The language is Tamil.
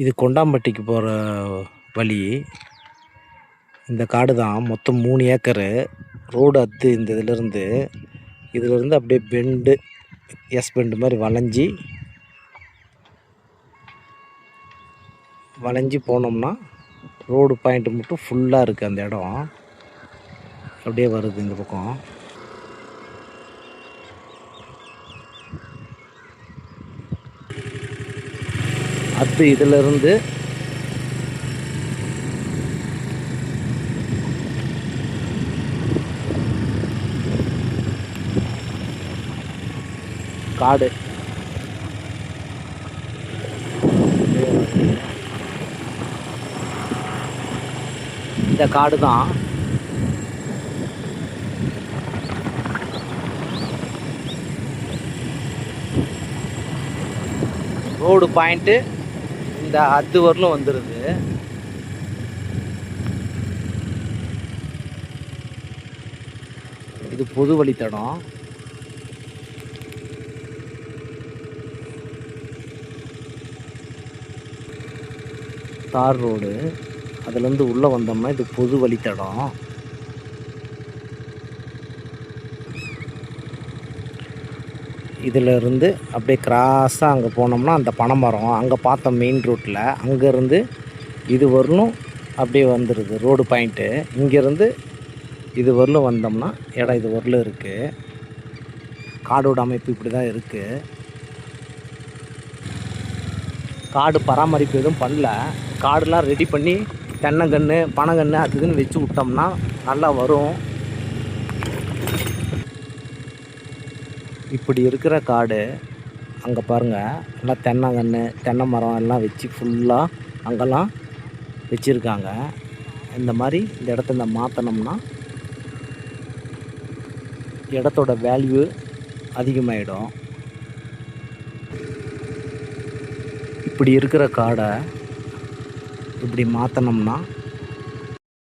இது கொண்டாம்பட்டிக்கு போகிற வழி. இந்த காடு தான். மொத்தம் 3 ஏக்கரு ரோடு அத்து. இந்த இதிலேருந்து அப்படியே பெண்டு, எஸ் பெண்டு மாதிரி வளைஞ்சி போனோம்னா ரோடு பாயிண்ட் மட்டும் ஃபுல்லாக இருக்குது. அந்த இடம் அப்படியே வருது இந்த பக்கம். அத்து இதிலிருந்து காடு. இந்த காடு தான். ரோடு பாயிண்ட்டு இந்த அத்து வரலும் வந்துடுது. இது பொது வழித்தடம். தார் ரோடு. அதுலேருந்து உள்ளே வந்தோம்னா இது பொது வழித்தடம். இதிலிருந்து அப்படியே கிராஸாக அங்கே போனோம்னா அந்த பனைமரம் அங்கே பார்த்தோம் மெயின் ரோட்டில். அங்கேருந்து இது வரலும் அப்படியே வந்துடுது ரோடு பாயிண்ட்டு. இங்கேருந்து இது வரலும் வந்தோம்னா இடம் இது வரலும் இருக்குது. காடோட அமைப்பு இப்படி தான் இருக்குது. காடு பராமரிப்பு எதுவும் பண்ணல. காடுலாம் ரெடி பண்ணி தென்னங்கன்று, பனைங்கன்று அது இதுன்னு வச்சு விட்டோம்னா நல்லா வரும். இப்படி இருக்கிற காடு அங்கே பாருங்கள், எல்லாம் தென்னங்கன்று, தென்னை மரம் எல்லாம் வச்சு ஃபுல்லாக அங்கெல்லாம் வச்சுருக்காங்க. இந்த மாதிரி இந்த இடத்த மாற்றினோம்னா இடத்தோட வேல்யூ அதிகமாகிடும். இப்படி இருக்கிற காடை இப்படி மாற்றினோம்னா